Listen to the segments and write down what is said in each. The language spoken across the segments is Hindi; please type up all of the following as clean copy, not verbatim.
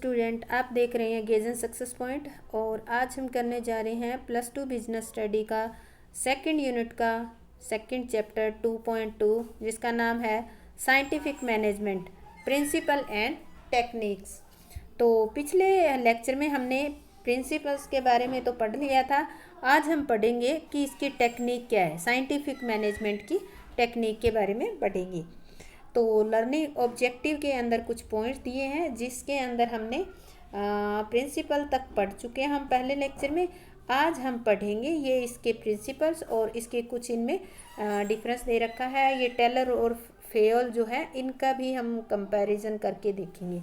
स्टूडेंट, आप देख रहे हैं गेजन सक्सेस पॉइंट और आज हम करने जा रहे हैं +2 बिजनेस स्टडी का सेकंड यूनिट का सेकंड चैप्टर 2.2 जिसका नाम है scientific management principle and techniques. तो पिछले लेक्चर में हमने प्रिंसिपल्स के बारे में तो पढ़ लिया था। आज हम पढ़ेंगे कि इसकी टेक्निक क्या है, साइंटिफिक मैनेजमेंट की टेक्निक के बारे में पढ़ेंगे। तो लर्निंग ऑब्जेक्टिव के अंदर कुछ पॉइंट्स दिए हैं जिसके अंदर हमने प्रिंसिपल तक पढ़ चुके हैं हम पहले लेक्चर में। आज हम पढ़ेंगे ये इसके प्रिंसिपल्स और इसके कुछ इनमें डिफरेंस दे रखा है। ये टेलर और फेयल जो है इनका भी हम कंपैरिजन करके देखेंगे।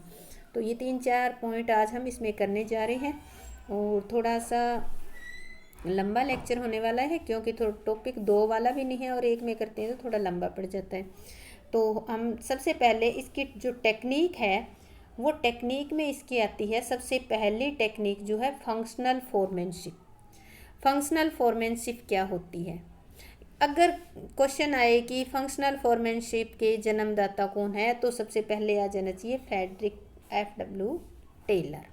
तो ये 3-4 पॉइंट आज हम इसमें करने जा रहे हैं और थोड़ा सा लंबा लेक्चर होने वाला है क्योंकि थोड़ा टॉपिक 2 वाला भी नहीं है और एक में करते हैं तो थोड़ा लंबा पड़ जाता है। तो हम सबसे पहले इसकी जो टेक्निक है वो टेक्निक में इसकी आती है। सबसे पहली टेक्निक जो है फंक्शनल फोरमैनशिप। फंक्शनल फोरमैनशिप क्या होती है? अगर क्वेश्चन आए कि फंक्शनल फोरमैनशिप के जन्मदाता कौन है तो सबसे पहले आ जाना चाहिए फ्रेडरिक F.W. टेलर।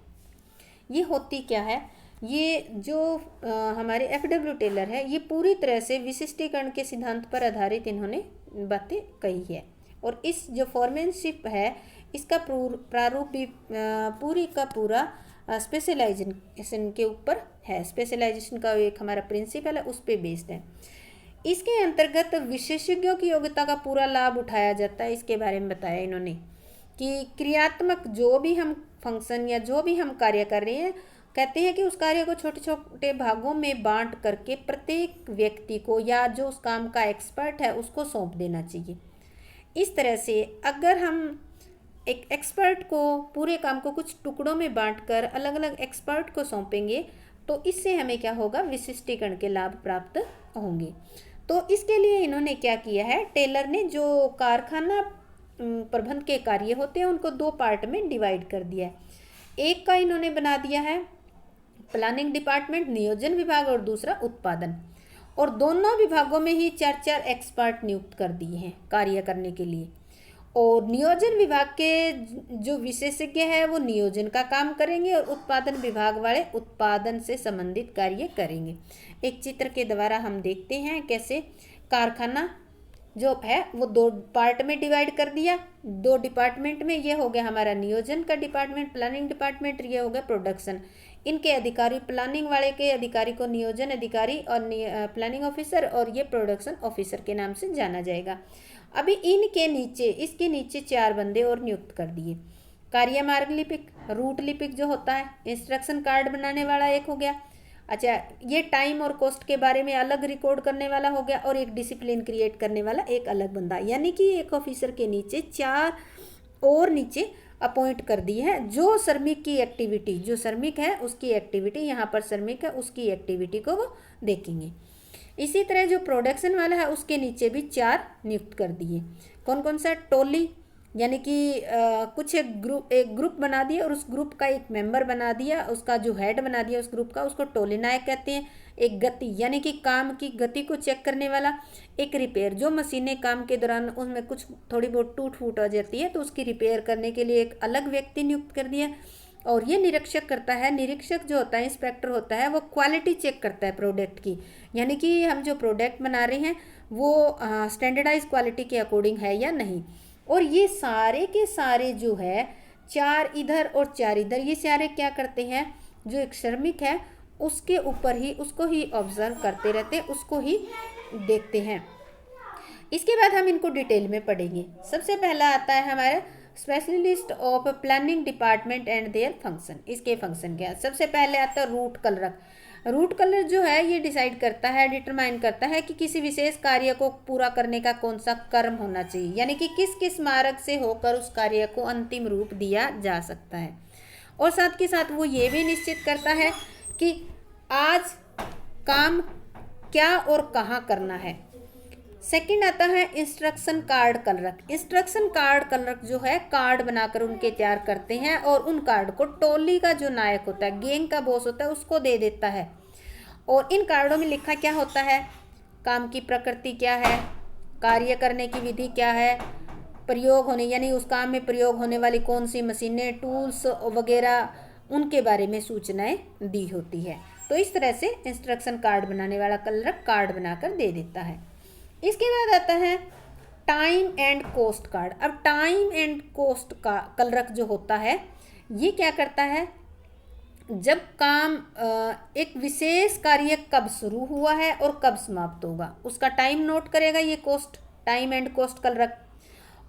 ये होती क्या है? ये जो हमारे F.W. टेलर है ये पूरी तरह से विशिष्टीकरण के सिद्धांत पर आधारित इन्होंने बातें कही है और इस जो फोरमैनशिप है इसका प्रारूप भी पूरी का पूरा स्पेशलाइजेशन के ऊपर है। स्पेशलाइजेशन का एक हमारा प्रिंसिपल है, उस पर बेस्ड है। इसके अंतर्गत विशेषज्ञों की योग्यता का पूरा लाभ उठाया जाता है। इसके बारे में बताया इन्होंने कि क्रियात्मक जो भी हम फंक्शन या जो भी हम कार्य कर रहे हैं, कहते हैं कि उस कार्य को छोटे छोटे भागों में बांट करके प्रत्येक व्यक्ति को या जो उस काम का एक्सपर्ट है उसको सौंप देना चाहिए। इस तरह से अगर हम एक एक्सपर्ट को पूरे काम को कुछ टुकड़ों में बांटकर अलग अलग एक्सपर्ट को सौंपेंगे तो इससे हमें क्या होगा, विशिष्टीकरण के लाभ प्राप्त होंगे। तो इसके लिए इन्होंने क्या किया है, टेलर ने जो कारखाना प्रबंध के कार्य होते हैं उनको 2 पार्ट में डिवाइड कर दिया है। एक का इन्होंने बना दिया है प्लानिंग डिपार्टमेंट, नियोजन विभाग, और दूसरा उत्पादन, और दोनों विभागों में ही 4-4 एक्सपर्ट नियुक्त कर दिए हैं कार्य करने के लिए। और नियोजन विभाग के जो विशेषज्ञ है वो नियोजन का काम करेंगे और उत्पादन विभाग वाले उत्पादन से संबंधित कार्य करेंगे। एक चित्र के द्वारा हम देखते हैं कैसे कारखाना जो है वो 2 पार्ट में डिवाइड कर दिया। 2 डिपार्टमेंट में ये हो गया हमारा नियोजन का डिपार्टमेंट, प्लानिंग डिपार्टमेंट, ये हो गया प्रोडक्शन। इनके अधिकारी, प्लानिंग वाले के अधिकारी को नियोजन अधिकारी और प्लानिंग ऑफिसर, और ये प्रोडक्शन ऑफिसर के नाम से जाना जाएगा। अभी इनके नीचे, इसके नीचे 4 बंदे और नियुक्त कर दिए। कार्य मार्ग लिपिक, रूट लिपिक जो होता है, इंस्ट्रक्शन कार्ड बनाने वाला एक हो गया। अच्छा, ये टाइम और कॉस्ट के बारे में अलग रिकॉर्ड करने वाला हो गया, और एक डिसिप्लिन क्रिएट करने वाला एक अलग बंदा। यानी कि एक ऑफिसर के नीचे 4 और नीचे अपॉइंट कर दिए हैं। जो श्रमिक की एक्टिविटी, जो श्रमिक है उसकी एक्टिविटी, यहाँ पर श्रमिक है उसकी एक्टिविटी को वो देखेंगे। इसी तरह जो प्रोडक्शन वाला है उसके नीचे भी 4 नियुक्त कर दिए। कौन कौन सा? टोली, यानी कि कुछ एक ग्रुप बना दिया और उस ग्रुप का एक मेंबर बना दिया, उसका जो हेड बना दिया उस ग्रुप का, उसको टोली नायक कहते हैं। एक गति, यानी कि काम की गति को चेक करने वाला। एक रिपेयर, जो मशीनें काम के दौरान उसमें कुछ थोड़ी बहुत टूट फूट हो जाती है तो उसकी रिपेयर करने के लिए एक अलग व्यक्ति नियुक्त कर दिया। और ये निरीक्षक करता है, निरीक्षक जो होता है, इंस्पेक्टर होता है, वो क्वालिटी चेक करता है प्रोडक्ट की, यानी कि हम जो प्रोडक्ट बना रहे हैं वो स्टैंडर्डाइज क्वालिटी के अकॉर्डिंग है या नहीं। और ये सारे के सारे जो है 4 इधर और 4 इधर, ये सारे क्या करते हैं, जो एक श्रमिक है उसके ऊपर ही, उसको ही ऑब्जर्व करते रहते हैं, उसको ही देखते हैं। इसके बाद हम इनको डिटेल में पढ़ेंगे। सबसे पहला आता है हमारा specialist of planning department and their function. इसके फंक्शन क्या है? सबसे पहले आता है रूट कलरक। रूट कलर जो है ये डिसाइड करता है, डिटरमाइन करता है कि किसी विशेष कार्य को पूरा करने का कौन सा कर्म होना चाहिए, यानी कि किस किस मार्ग से होकर उस कार्य को अंतिम रूप दिया जा सकता है। और साथ के साथ वो ये भी निश्चित करता है कि आज काम क्या और कहाँ करना है। सेकंड आता है instruction card clerk. Instruction card clerk जो है कार्ड बनाकर उनके तैयार करते हैं और उन कार्ड को टोली का जो नायक होता है, गैंग का बॉस होता है, उसको दे देता है। और इन कार्डों में लिखा क्या होता है, काम की प्रकृति क्या है, कार्य करने की विधि क्या है, प्रयोग होने यानी उस काम में प्रयोग होने वाली कौन सी मशीनें, टूल्स वगैरह, उनके बारे में सूचनाएं दी होती है। तो इस तरह से इंस्ट्रक्शन कार्ड बनाने वाला क्लर्क कार्ड बनाकर दे देता है। इसके बाद आता है टाइम एंड कॉस्ट कार्ड। अब टाइम एंड कॉस्ट का क्लर्क जो होता है ये क्या करता है, जब काम एक विशेष कार्य कब शुरू हुआ है और कब समाप्त होगा उसका टाइम नोट करेगा ये cost, time and cost clerk,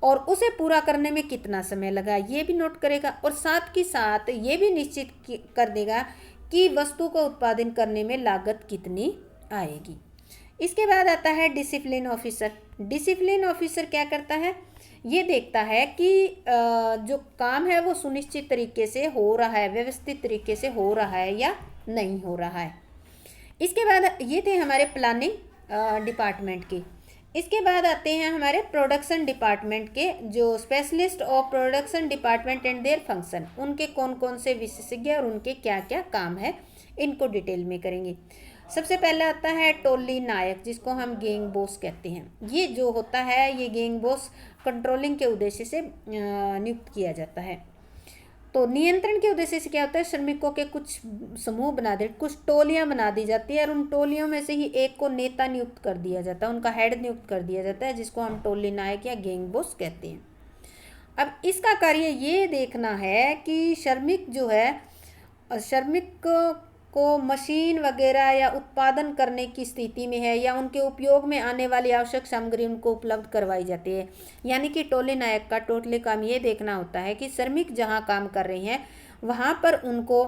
और उसे पूरा करने में कितना समय लगा ये भी नोट करेगा, और साथ ही साथ ये भी निश्चित कर देगा कि वस्तु को उत्पादन करने में लागत कितनी आएगी। इसके बाद आता है डिसिप्लिन ऑफिसर। डिसिप्लिन ऑफिसर क्या करता है, ये देखता है कि जो काम है वो सुनिश्चित तरीके से हो रहा है, व्यवस्थित तरीके से हो रहा है या नहीं हो रहा है। इसके बाद ये थे हमारे प्लानिंग डिपार्टमेंट के। इसके बाद आते हैं हमारे प्रोडक्शन डिपार्टमेंट के, जो specialist of production department and their function, उनके कौन कौन से विशेषज्ञ और उनके क्या क्या काम है इनको डिटेल में करेंगे। सबसे पहले आता है टोली नायक, जिसको हम गैंग बॉस कहते हैं। ये जो होता है ये गैंग बॉस कंट्रोलिंग के उद्देश्य से नियुक्त किया जाता है। तो नियंत्रण के उद्देश्य से क्या होता है, श्रमिकों के कुछ समूह बना दे, कुछ टोलियां बना दी जाती है और उन टोलियों में से ही एक को नेता नियुक्त कर दिया जाता है, उनका हेड नियुक्त कर दिया जाता है, जिसको हम टोली नायक या गैंग बॉस कहते हैं। अब इसका कार्य ये देखना है कि श्रमिक जो है, श्रमिक को मशीन वगैरह या उत्पादन करने की स्थिति में है या उनके उपयोग में आने वाली आवश्यक सामग्री उनको उपलब्ध करवाई जाती है। यानी कि टोली नायक का टोटली काम ये देखना होता है कि श्रमिक जहाँ काम कर रहे हैं वहाँ पर उनको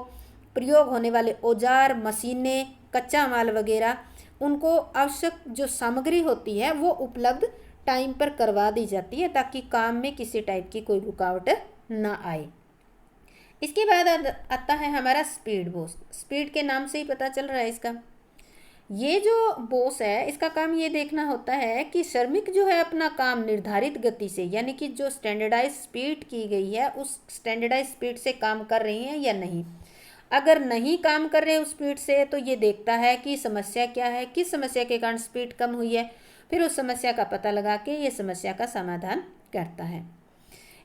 प्रयोग होने वाले औजार, मशीनें, कच्चा माल वगैरह, उनको आवश्यक जो सामग्री होती है वो उपलब्ध टाइम पर करवा दी जाती है, ताकि काम में किसी टाइप की कोई रुकावट ना आए। इसके बाद आता है हमारा स्पीड बॉस। स्पीड के नाम से ही पता चल रहा है इसका। ये जो बॉस है इसका काम ये देखना होता है कि श्रमिक जो है अपना काम निर्धारित गति से, यानी कि जो स्टैंडर्डाइज स्पीड की गई है उस स्टैंडर्डाइज स्पीड से काम कर रही हैं या नहीं। अगर नहीं काम कर रहे उस स्पीड से तो ये देखता है कि समस्या क्या है, किस समस्या के कारण स्पीड कम हुई है, फिर उस समस्या का पता लगा के ये समस्या का समाधान करता है।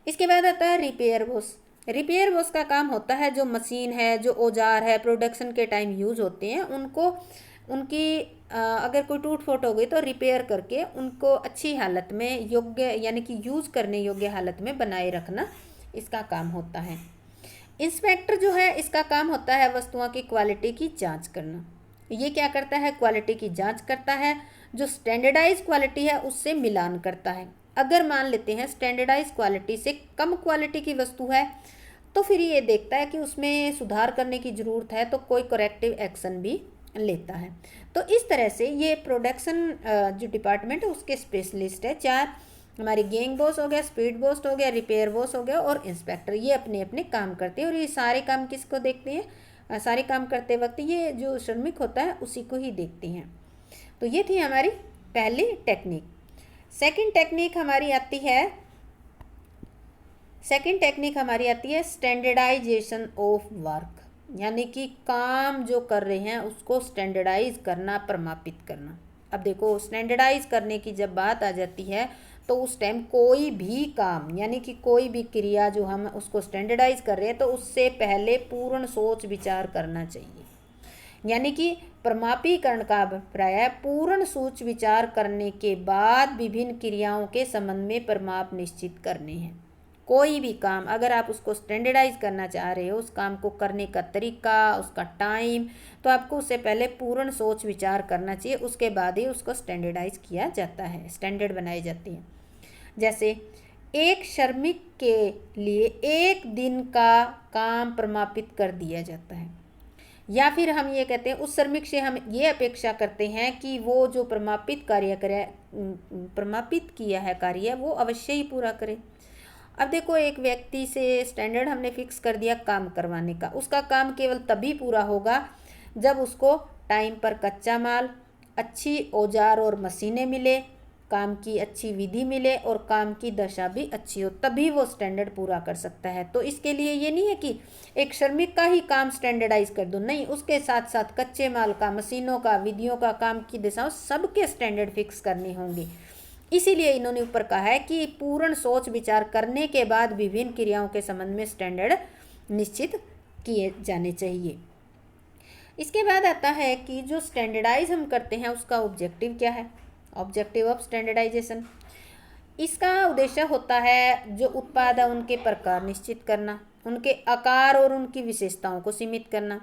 इसके बाद आता है रिपेयर बॉस। रिपेयर बॉस का काम होता है जो मशीन है, जो औजार है, प्रोडक्शन के टाइम यूज होते हैं, उनको उनकी अगर कोई टूट फूट हो गई तो रिपेयर करके उनको अच्छी हालत में, योग्य यानी कि यूज करने योग्य हालत में बनाए रखना इसका काम होता है। इंस्पेक्टर जो है इसका काम होता है वस्तुओं की क्वालिटी की जांच करना। ये क्या करता है, क्वालिटी की जांच करता है, जो स्टैंडर्डाइज क्वालिटी है उससे मिलान करता है। अगर मान लेते हैं स्टैंडर्डाइज क्वालिटी से कम क्वालिटी की वस्तु है तो फिर ये देखता है कि उसमें सुधार करने की ज़रूरत है, तो कोई करेक्टिव एक्शन भी लेता है। तो इस तरह से ये प्रोडक्शन जो डिपार्टमेंट है उसके स्पेशलिस्ट है। चार हमारे गैंग बॉस हो गया, स्पीड बॉस हो गया, रिपेयर बॉस हो गया और इंस्पेक्टर, ये अपने अपने काम करते हैं। और ये सारे काम किसको देखते हैं, सारे काम करते वक्त ये जो श्रमिक होता है उसी को ही देखते हैं। तो ये थी हमारी पहली टेक्निक। सेकंड टेक्निक हमारी आती है स्टैंडर्डाइजेशन ऑफ वर्क, यानी कि काम जो कर रहे हैं उसको स्टैंडर्डाइज करना, प्रमापित करना। अब देखो स्टैंडर्डाइज करने की जब बात आ जाती है तो उस टाइम कोई भी काम यानी कि कोई भी क्रिया जो हम उसको स्टैंडर्डाइज कर रहे हैं तो उससे पहले पूर्ण सोच विचार करना चाहिए। यानी कि प्रमापीकरण का अभिप्राय है पूर्ण सोच विचार करने के बाद विभिन्न क्रियाओं के संबंध में प्रमाप निश्चित करने हैं। कोई भी काम अगर आप उसको स्टैंडर्डाइज करना चाह रहे हो, उस काम को करने का तरीका, उसका टाइम, तो आपको उससे पहले पूर्ण सोच विचार करना चाहिए, उसके बाद ही उसको स्टैंडर्डाइज किया जाता है, स्टैंडर्ड बनाए जाते हैं। जैसे एक श्रमिक के लिए एक दिन का काम प्रमापित कर दिया जाता है, या फिर हम ये कहते हैं उस श्रमिक से हम ये अपेक्षा करते हैं कि वो जो प्रमापित किया है कार्य वो अवश्य ही पूरा करे। अब देखो एक व्यक्ति से स्टैंडर्ड हमने फिक्स कर दिया काम करवाने का, उसका काम केवल तभी पूरा होगा जब उसको टाइम पर कच्चा माल, अच्छी औजार और मशीनें मिले, काम की अच्छी विधि मिले और काम की दशा भी अच्छी हो, तभी वो स्टैंडर्ड पूरा कर सकता है। तो इसके लिए ये नहीं है कि एक श्रमिक का ही काम स्टैंडर्डाइज कर दो, नहीं, उसके साथ साथ कच्चे माल का, मशीनों का, विधियों का, काम की दिशाओं, सबके स्टैंडर्ड फिक्स करने होंगे। इसीलिए इन्होंने ऊपर कहा है कि पूर्ण सोच विचार करने के बाद विभिन्न क्रियाओं के संबंध में स्टैंडर्ड निश्चित किए जाने चाहिए। इसके बाद आता है कि जो स्टैंडर्डाइज हम करते हैं उसका ऑब्जेक्टिव क्या है। ऑब्जेक्टिव ऑफ स्टैंडर्डाइजेशन, इसका उद्देश्य होता है जो उत्पाद है उनके प्रकार निश्चित करना, उनके आकार और उनकी विशेषताओं को सीमित करना,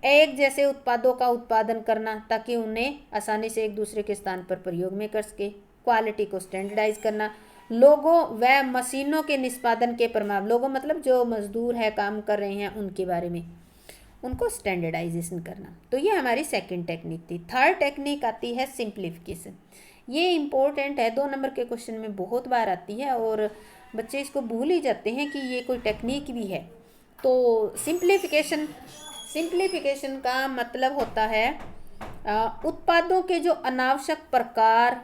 एक जैसे उत्पादों का उत्पादन करना ताकि उन्हें आसानी से एक दूसरे के स्थान पर प्रयोग में कर सके, क्वालिटी को स्टैंडर्डाइज करना, लोगों व मशीनों के निष्पादन के प्रभाव, लोगों मतलब जो मजदूर है काम कर रहे हैं उनके बारे में उनको स्टैंडर्डाइजेशन करना। तो ये हमारी सेकंड टेक्निक थी। थर्ड टेक्निक आती है सिंप्लीफिकेशन। ये इम्पोर्टेंट है, 2 नंबर के क्वेश्चन में बहुत बार आती है और बच्चे इसको भूल ही जाते हैं कि ये कोई टेक्निक भी है। तो सिंप्लीफिकेशन का मतलब होता है उत्पादों के जो अनावश्यक प्रकार,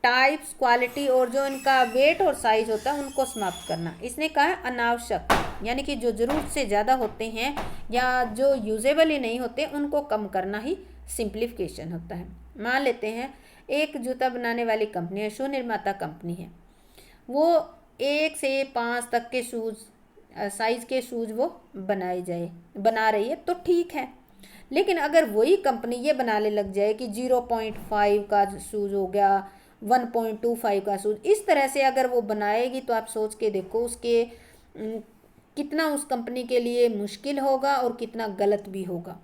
टाइप्स, क्वालिटी और जो इनका वेट और साइज होता है उनको समाप्त करना। इसने कहा है अनावश्यक, यानी कि जो ज़रूरत से ज़्यादा होते हैं या जो यूजेबल ही नहीं होते उनको कम करना ही सिंप्लीफिकेशन होता है। मान लेते हैं एक जूता बनाने वाली कंपनी है, शू निर्माता कंपनी है, वो 1 से 5 तक के शूज़ साइज़ के शूज़ वो बना रही है तो ठीक है। लेकिन अगर वही कंपनी ये बनाने लग जाए कि 0.5 का शूज़ हो गया, 1.25 का शूज़, इस तरह से अगर वो बनाएगी तो आप सोच के देखो उसके कितना उस कंपनी के लिए मुश्किल होगा और कितना गलत भी होगा,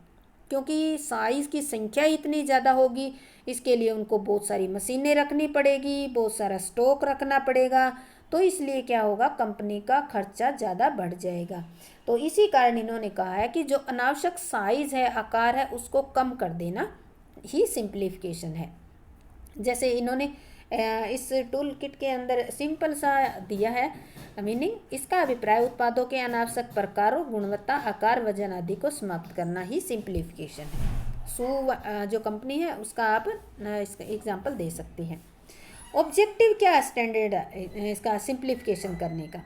क्योंकि साइज़ की संख्या इतनी ज़्यादा होगी। इसके लिए उनको बहुत सारी मशीनें रखनी पड़ेगी, बहुत सारा स्टॉक रखना पड़ेगा, तो इसलिए क्या होगा, कंपनी का खर्चा ज़्यादा बढ़ जाएगा। तो इसी कारण इन्होंने कहा है कि जो अनावश्यक साइज़ है, आकार है, उसको कम कर देना ही सिंप्लीफिकेशन है। जैसे इन्होंने इस टूल किट के अंदर सिंपल सा दिया है मीनिंग, इसका अभिप्राय उत्पादों के अनावश्यक प्रकारों, गुणवत्ता, आकार, वजन आदि को समाप्त करना ही सिंप्लीफिकेशन है। जो कंपनी है उसका आप इसका एग्जाम्पल दे सकते हैं। ऑब्जेक्टिव क्या है स्टैंडर्ड इसका सिंप्लीफिकेशन करने का?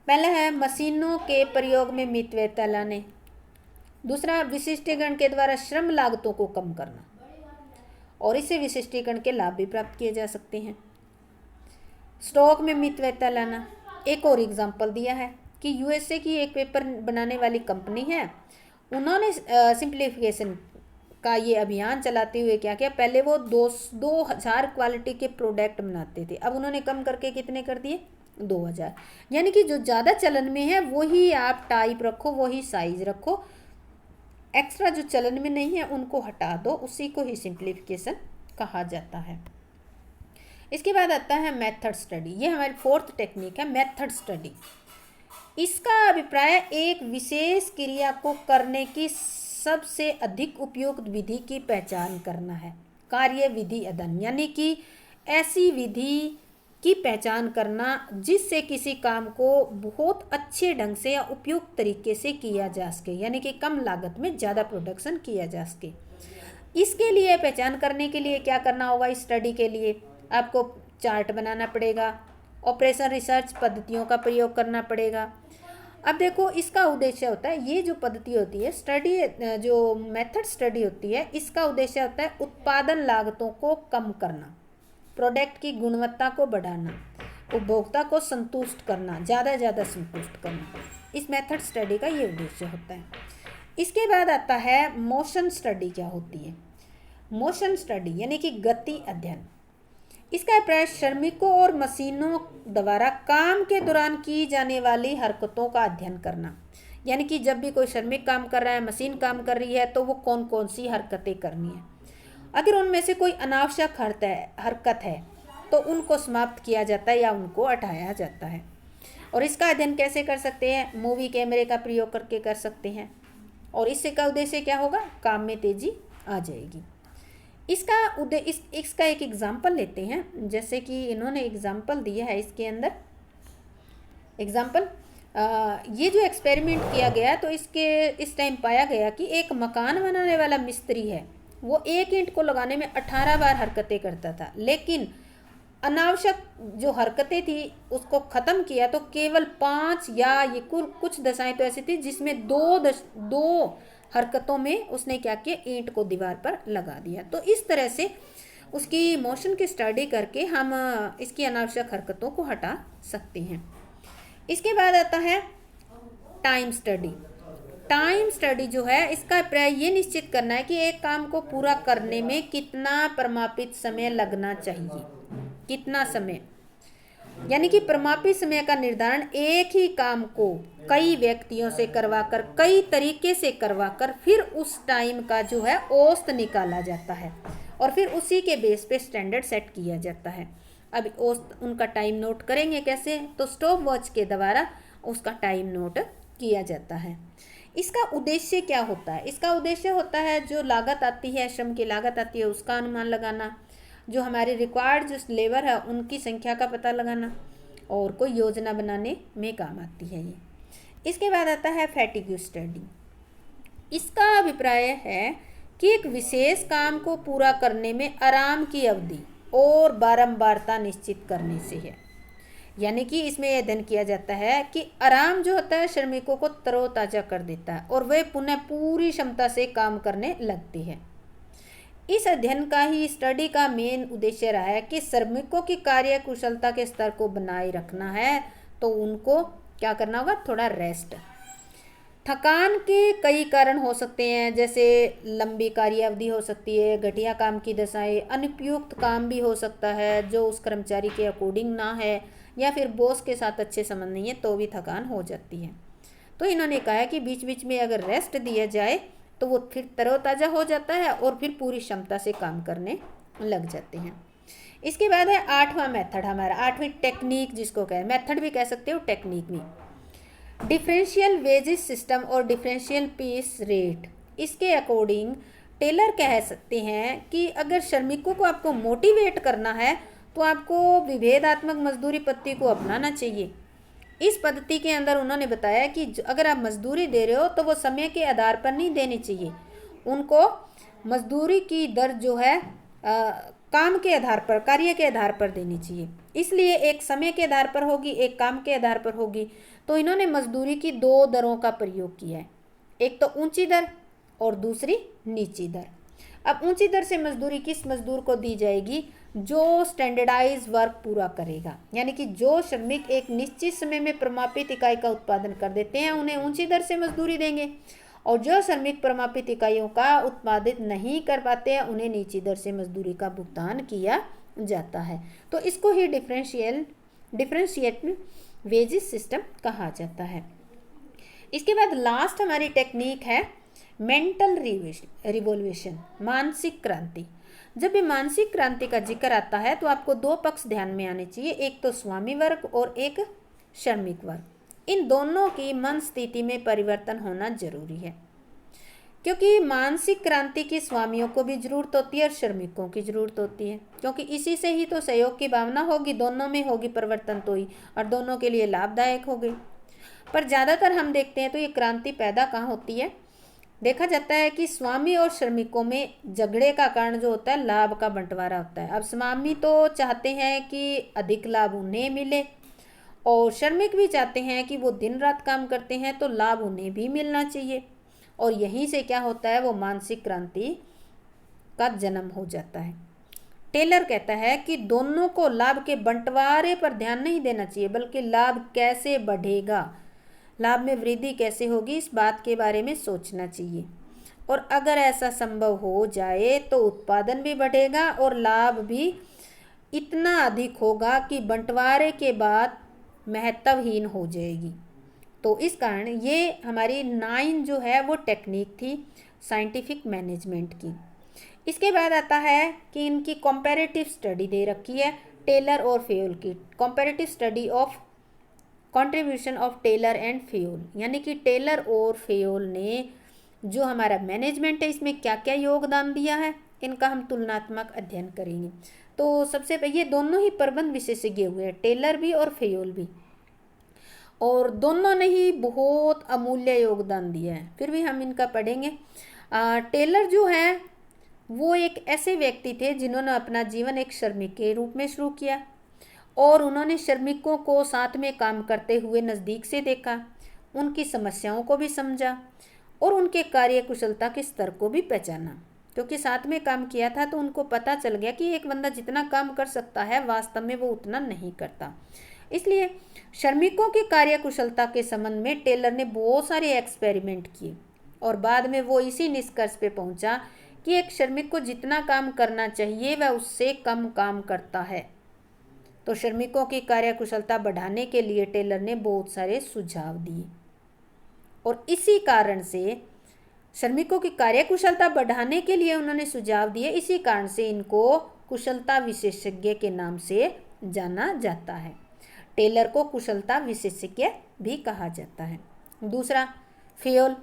पहला है मशीनों के प्रयोग में मितव्ययता लाने, दूसरा विशिष्टीकरण के द्वारा श्रम लागतों को कम करना और इससे विशिष्टीकरण के लाभ भी प्राप्त किए जा सकते हैं। स्टॉक में मितव्ययता लाना, एक और एग्जाम्पल दिया है कि यूएसए की एक पेपर बनाने वाली कंपनी है, उन्होंने सिंप्लीफिकेशन का ये अभियान चलाते हुए क्या किया, पहले वो 2000 क्वालिटी के प्रोडक्ट बनाते थे, अब उन्होंने कम करके कितने कर दिए, 2000। यानी कि जो ज़्यादा चलन में है वही आप टाइप रखो, वही साइज रखो, एक्स्ट्रा जो चलन में नहीं है उनको हटा दो, उसी को ही सिंप्लीफिकेशन कहा जाता है। इसके बाद आता है मेथड स्टडी। ये हमारी फोर्थ टेक्निक है मेथड स्टडी। इसका अभिप्राय एक विशेष क्रिया को करने की सबसे अधिक उपयुक्त विधि की पहचान करना है। कार्य विधि अध्ययन, यानी कि ऐसी विधि की पहचान करना जिससे किसी काम को बहुत अच्छे ढंग से या उपयुक्त तरीके से किया जा सके, यानी कि कम लागत में ज़्यादा प्रोडक्शन किया जा सके। इसके लिए पहचान करने के लिए क्या करना होगा, इस स्टडी के लिए आपको चार्ट बनाना पड़ेगा, ऑपरेशन रिसर्च पद्धतियों का प्रयोग करना पड़ेगा। अब देखो इसका उद्देश्य होता है, ये जो पद्धति होती है स्टडी, जो मेथड स्टडी होती है, इसका उद्देश्य होता है उत्पादन लागतों को कम करना, प्रोडक्ट की गुणवत्ता को बढ़ाना, उपभोक्ता को संतुष्ट करना, ज़्यादा ज़्यादा संतुष्ट करना। इस मेथड स्टडी का ये उद्देश्य होता है। इसके बाद आता है मोशन स्टडी। क्या होती है मोशन स्टडी? यानी कि गति अध्ययन। इसका अभिप्राय श्रमिकों और मशीनों द्वारा काम के दौरान की जाने वाली हरकतों का अध्ययन करना, यानी कि जब भी कोई श्रमिक काम कर रहा है, मशीन काम कर रही है, तो वो कौन कौन सी हरकतें करनी है। अगर उनमें से कोई अनावश्यक हरकत है तो उनको समाप्त किया जाता है या उनको हटाया जाता है। और इसका अध्ययन कैसे कर सकते हैं, मूवी कैमरे का प्रयोग करके कर सकते हैं। और इससे का उद्देश्य क्या होगा, काम में तेजी आ जाएगी। इसका एक एग्जाम्पल लेते हैं, जैसे कि इन्होंने एग्जाम्पल दिया है इसके अंदर। एग्जाम्पल, ये जो एक्सपेरिमेंट किया गया तो इस टाइम पाया गया कि एक मकान बनाने वाला मिस्त्री है, वो एक ईंट को लगाने में 18 बार हरकतें करता था, लेकिन अनावश्यक जो हरकतें थी उसको ख़त्म किया तो केवल 5 या ये कुछ दशाएं तो ऐसी थी जिसमें दो हरकतों में उसने क्या किया, ईंट को दीवार पर लगा दिया। तो इस तरह से उसकी मोशन की स्टडी करके हम इसकी अनावश्यक हरकतों को हटा सकते हैं। इसके बाद आता है टाइम स्टडी। टाइम स्टडी जो है इसका अभिप्राय ये निश्चित करना है कि एक काम को पूरा करने में कितना परिमापित समय लगना चाहिए, कितना समय, यानी कि परिमापित समय का निर्धारण एक ही काम को कई व्यक्तियों से करवाकर, कई तरीके से करवाकर फिर उस टाइम का जो है औसत निकाला जाता है और फिर उसी के बेस पे स्टैंडर्ड सेट किया जाता है। अब औसत उनका टाइम नोट करेंगे कैसे, तो स्टॉप वॉच के द्वारा उसका टाइम नोट किया जाता है। इसका उद्देश्य क्या होता है? इसका उद्देश्य होता है जो लागत आती है, श्रम की लागत आती है उसका अनुमान लगाना, जो हमारे रिक्वायर्ड जो लेबर है उनकी संख्या का पता लगाना और कोई योजना बनाने में काम आती है ये। इसके बाद आता है फैटिग स्टडी। इसका अभिप्राय है कि एक विशेष काम को पूरा करने में आराम की अवधि और बारंबारता निश्चित करने से है। यानी कि इसमें यह अध्ययन किया जाता है कि आराम जो होता है श्रमिकों को तरोताजा कर देता है और वे पुनः पूरी क्षमता से काम करने लगते हैं। इस अध्ययन का ही स्टडी का मेन उद्देश्य रहा है कि श्रमिकों की कार्य कुशलता के स्तर को बनाए रखना है, तो उनको क्या करना होगा, थोड़ा रेस्ट। थकान के कई कारण हो सकते हैं, जैसे लंबी कार्य अवधि हो सकती है, घटिया काम की दशाएं, अनुपयुक्त काम भी हो सकता है जो उस कर्मचारी के अकॉर्डिंग ना है, या फिर बॉस के साथ अच्छे संबंध नहीं है तो भी थकान हो जाती है। तो इन्होंने कहा है कि बीच बीच में अगर रेस्ट दिया जाए तो वो फिर तरोताज़ा हो जाता है और फिर पूरी क्षमता से काम करने लग जाते हैं। इसके बाद है 8वां मेथड हमारा, 8वीं टेक्निक जिसको कहें, मेथड भी कह सकते हो टेक्निक भी, डिफरेंशियल वेजेस सिस्टम और डिफरेंशियल पेस रेट। इसके अकॉर्डिंग टेलर कह सकते हैं कि अगर श्रमिकों को आपको मोटिवेट करना है तो आपको विभेदात्मक मजदूरी पद्धति को अपनाना चाहिए। इस पद्धति के अंदर उन्होंने बताया कि अगर आप मजदूरी दे रहे हो तो वो समय के आधार पर नहीं देनी चाहिए, उनको मजदूरी की दर जो है काम के आधार पर, कार्य के आधार पर देनी चाहिए। इसलिए एक समय के आधार पर होगी, एक काम के आधार पर होगी। तो इन्होंने मजदूरी की 2 दरों का प्रयोग किया है, एक तो ऊंची दर और दूसरी नीची दर। अब ऊंची दर से मजदूरी किस मजदूर को दी जाएगी, जो स्टैंडर्डाइज वर्क पूरा करेगा, यानी कि जो श्रमिक एक निश्चित समय में प्रमापित इकाई का उत्पादन कर देते हैं उन्हें ऊंची दर से मजदूरी देंगे, और जो श्रमिक प्रमापित इकाइयों का उत्पादित नहीं कर पाते हैं उन्हें नीची दर से मजदूरी का भुगतान किया जाता है। तो इसको ही डिफरेंशिएट वेजेस सिस्टम कहा जाता है। इसके बाद लास्ट हमारी टेक्निक है मेंटल रिवोल्यूशन, मानसिक क्रांति। जब भी मानसिक क्रांति का जिक्र आता है तो आपको 2 पक्ष ध्यान में आने चाहिए, एक तो स्वामी वर्ग और एक श्रमिक वर्ग। इन दोनों की मन स्थिति में परिवर्तन होना जरूरी है, क्योंकि मानसिक क्रांति की स्वामियों को भी जरूरत होती है और श्रमिकों की जरूरत होती है, क्योंकि इसी से ही तो सहयोग की भावना होगी, दोनों में होगी परिवर्तन तो ही, और दोनों के लिए लाभदायक होगी। पर ज़्यादातर हम देखते हैं तो ये क्रांति पैदा कहाँ होती है, देखा जाता है कि स्वामी और श्रमिकों में झगड़े का कारण जो होता है लाभ का बंटवारा होता है। अब स्वामी तो चाहते हैं कि अधिक लाभ उन्हें मिले और श्रमिक भी चाहते हैं कि वो दिन रात काम करते हैं तो लाभ उन्हें भी मिलना चाहिए, और यहीं से क्या होता है, वो मानसिक क्रांति का जन्म हो जाता है। टेलर कहता है कि दोनों को लाभ के बंटवारे पर ध्यान नहीं देना चाहिए, बल्कि लाभ कैसे बढ़ेगा, लाभ में वृद्धि कैसे होगी, इस बात के बारे में सोचना चाहिए। और अगर ऐसा संभव हो जाए तो उत्पादन भी बढ़ेगा और लाभ भी इतना अधिक होगा कि बंटवारे के बाद महत्वहीन हो जाएगी। तो इस कारण ये हमारी 9 जो है वो टेक्निक थी साइंटिफिक मैनेजमेंट की। इसके बाद आता है कि इनकी कंपैरेटिव स्टडी दे रखी है टेलर और फेयोल की, comparative study of contribution of Taylor and Fayol, यानी कि टेलर और फेयोल ने जो हमारा मैनेजमेंट है इसमें क्या क्या योगदान दिया है, इनका हम तुलनात्मक अध्ययन करेंगे। तो सबसे पहले ये दोनों ही प्रबंध विशेषज्ञ हुए हैं, टेलर भी और फेयोल भी, और दोनों ने ही बहुत अमूल्य योगदान दिया है। फिर भी हम इनका पढ़ेंगे। टेलर जो है वो एक ऐसे व्यक्ति थे जिन्होंने अपना जीवन एक श्रमिक के रूप में शुरू किया और उन्होंने श्रमिकों को साथ में काम करते हुए नज़दीक से देखा, उनकी समस्याओं को भी समझा और उनके कार्य कुशलता के स्तर को भी पहचाना। क्योंकि साथ में काम किया था तो उनको पता चल गया कि एक बंदा जितना काम कर सकता है वास्तव में वो उतना नहीं करता। इसलिए श्रमिकों की कार्यकुशलता के संबंध में टेलर ने बहुत सारे एक्सपेरिमेंट किए और बाद में वो इसी निष्कर्ष पे पहुंचा कि एक श्रमिक को जितना काम करना चाहिए वह उससे कम काम करता है। तो श्रमिकों की कार्यकुशलता बढ़ाने के लिए टेलर ने बहुत सारे सुझाव दिए और इसी कारण से श्रमिकों की कार्यकुशलता बढ़ाने के लिए उन्होंने सुझाव दिए, इसी कारण से इनको कुशलता विशेषज्ञ के नाम से जाना जाता है। टेलर को कुशलता विशेषज्ञ भी कहा जाता है। दूसरा, फेयोल।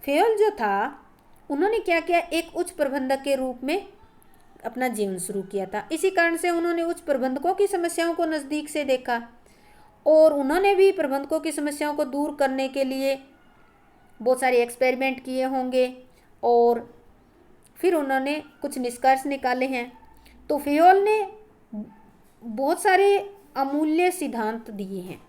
फेयोल जो था उन्होंने क्या किया, एक उच्च प्रबंधक के रूप में अपना जीवन शुरू किया था। इसी कारण से उन्होंने उच्च प्रबंधकों की समस्याओं को नज़दीक से देखा और उन्होंने भी प्रबंधकों की समस्याओं को दूर करने के लिए बहुत सारे एक्सपेरिमेंट किए होंगे और फिर उन्होंने कुछ निष्कर्ष निकाले हैं। तो फेयोल ने बहुत सारे अमूल्य सिद्धांत दिए हैं।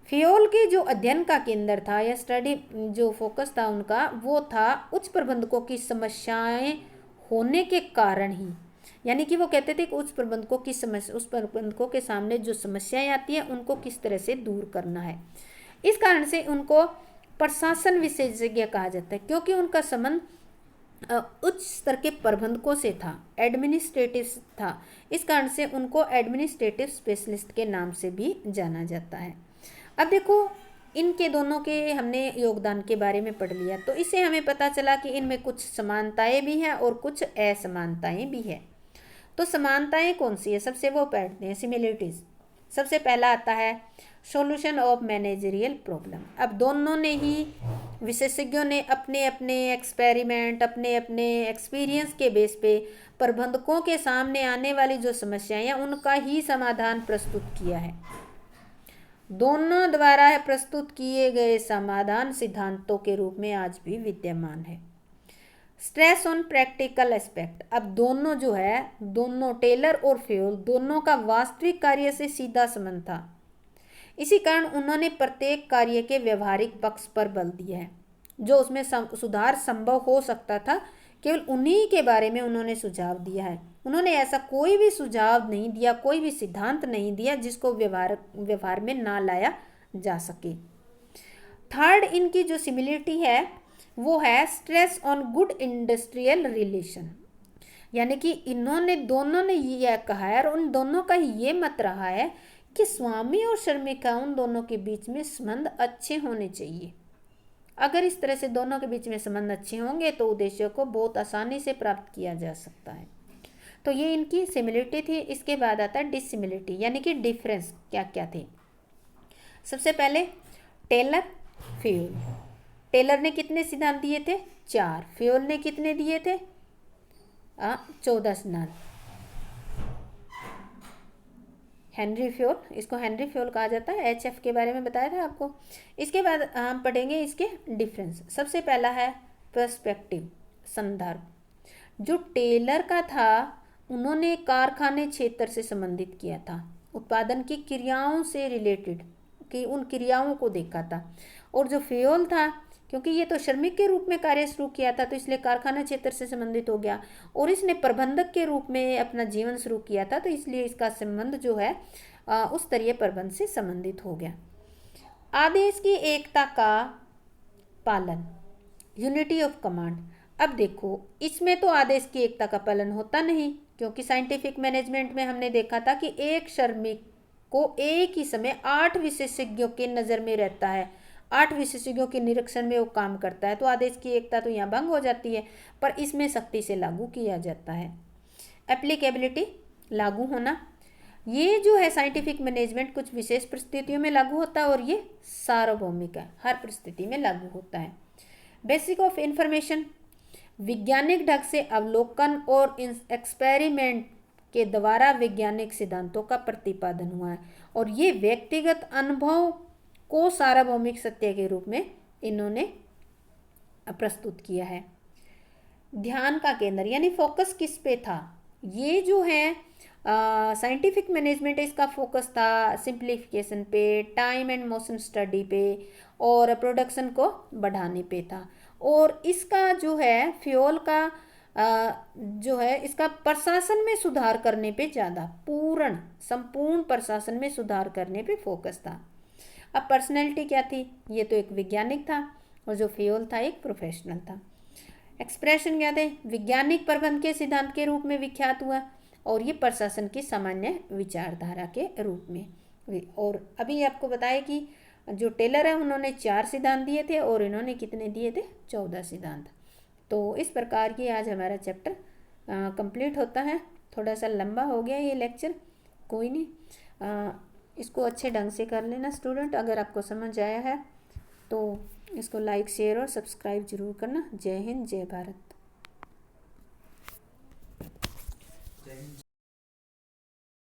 फेयोल के जो अध्ययन का केंद्र था या स्टडी जो फोकस था उनका, वो था उच्च प्रबंधकों की समस्याएं होने के कारण ही, यानी कि वो कहते थे कि उच्च प्रबंधकों की समस्या, उस प्रबंधकों के सामने जो समस्याएं आती हैं उनको किस तरह से दूर करना है। इस कारण से उनको प्रशासन विशेषज्ञ कहा जाता है, क्योंकि उनका संबंध उच्च स्तर के प्रबंधकों से था, एडमिनिस्ट्रेटिव था। इस कारण से उनको एडमिनिस्ट्रेटिव स्पेशलिस्ट के नाम से भी जाना जाता है। अब देखो, इनके दोनों के हमने योगदान के बारे में पढ़ लिया, तो इससे हमें पता चला कि इनमें कुछ समानताएं भी हैं और कुछ असमानताएं भी हैं। तो समानताएं कौन सी है, सबसे वो पढ़ते हैं, सिमिलरिटीज। सबसे पहला आता है सॉल्यूशन ऑफ मैनेजरियल प्रॉब्लम। अब दोनों ने ही, विशेषज्ञों ने अपने अपने एक्सपेरिमेंट, अपने अपने एक्सपीरियंस के बेस पे प्रबंधकों के सामने आने वाली जो समस्याएं हैं उनका ही समाधान प्रस्तुत किया है। दोनों द्वारा प्रस्तुत किए गए समाधान सिद्धांतों के रूप में आज भी विद्यमान है। Stress on practical aspect. अब दोनों जो है, दोनों टेलर और फेयोल दोनों का वास्तविक कार्य से सीधा संबंध था। इसी कारण उन्होंने प्रत्येक कार्य के व्यवहारिक पक्ष पर बल दिया है। जो उसमें सुधार संभव हो सकता था, केवल उन्हीं के बारे में उन्होंने सुझाव दिया है। उन्होंने ऐसा कोई भी सुझाव नहीं दिया, कोई भी सिद्धांत नहीं दिया जिसको व्यवहार में ना लाया जा सके। थर्ड इनकी जो सिमिलरिटी है वो है stress on good industrial relation, यानी कि इन्होंने दोनों ने यह कहा है और उन दोनों का ये मत रहा है कि स्वामी और श्रमिका उन दोनों के बीच में संबंध अच्छे होने चाहिए। अगर इस तरह से दोनों के बीच में संबंध अच्छे होंगे तो उद्देश्यों को बहुत आसानी से प्राप्त किया जा सकता है। तो ये इनकी सिमिलरिटी थी। इसके बाद आता है डिससिमिलरिटी, यानी कि डिफरेंस क्या क्या थे। सबसे पहले टेलर, फेयोल। टेलर ने कितने सिद्धांत दिए थे? 4। फेयोल ने कितने दिए थे? 14 सिद्धांत। हेनरी फेयोल, इसको हेनरी फेयोल कहा जाता है। HF के बारे में बताया था आपको। इसके बाद हम पढ़ेंगे इसके डिफरेंस। सबसे पहला है पर्सपेक्टिव, संदर्भ। जो टेलर का था उन्होंने कारखाने क्षेत्र से संबंधित किया था, उत्पादन की क्रियाओं से रिलेटेड कि उन क्रियाओं को देखा था। और जो फेयोल था, क्योंकि ये तो श्रमिक के रूप में कार्य शुरू किया था तो इसलिए कारखाना क्षेत्र से संबंधित हो गया, और इसने प्रबंधक के रूप में अपना जीवन शुरू किया था तो इसलिए इसका संबंध जो है उस स्तरीय प्रबंध से संबंधित हो गया। आदेश की एकता का पालन, यूनिटी ऑफ कमांड। अब देखो, इसमें तो आदेश की एकता का पालन होता नहीं, क्योंकि साइंटिफिक मैनेजमेंट में हमने देखा था कि एक श्रमिक को एक ही समय 8 विशेषज्ञों के नज़र में रहता है, 8 विशेषज्ञों के निरीक्षण में वो काम करता है, तो आदेश की एकता तो यहाँ भंग हो जाती है, पर इसमें सख्ती से लागू किया जाता है। एप्लीकेबिलिटी, लागू होना। ये जो है साइंटिफिक मैनेजमेंट कुछ विशेष परिस्थितियों में लागू होता है और ये सार्वभौमिक है, हर परिस्थिति में लागू होता है। बेसिक ऑफ इंफॉर्मेशन, वैज्ञानिक ढंग से अवलोकन और एक्सपेरिमेंट के द्वारा वैज्ञानिक सिद्धांतों का प्रतिपादन हुआ है, और ये व्यक्तिगत अनुभव को सार्वभौमिक सत्य के रूप में इन्होंने प्रस्तुत किया है। ध्यान का केंद्र, यानी फोकस किस पे था? ये जो है साइंटिफिक मैनेजमेंट, इसका फोकस था सिंप्लीफिकेशन पे, टाइम एंड मोशन स्टडी पे और प्रोडक्शन को बढ़ाने पे था। और इसका जो है फ्यूल का जो है इसका प्रशासन में सुधार करने पे ज़्यादा संपूर्ण प्रशासन में सुधार करने पे फोकस था। अब पर्सनैलिटी क्या थी, ये तो एक वैज्ञानिक था और जो फ्योल था एक प्रोफेशनल था। एक्सप्रेशन क्या थे, वैज्ञानिक प्रबंध के सिद्धांत के रूप में विख्यात हुआ और ये प्रशासन की सामान्य विचारधारा के रूप में। और अभी आपको बताया कि जो टेलर है उन्होंने 4 सिद्धांत दिए थे और इन्होंने कितने दिए थे, 14 सिद्धांत। तो इस प्रकार की आज हमारा चैप्टर कंप्लीट होता है। थोड़ा सा लंबा हो गया ये लेक्चर, कोई नहीं, इसको अच्छे ढंग से कर लेना स्टूडेंट। अगर आपको समझ आया है तो इसको लाइक शेयर और सब्सक्राइब जरूर करना। जय हिंद, जय भारत।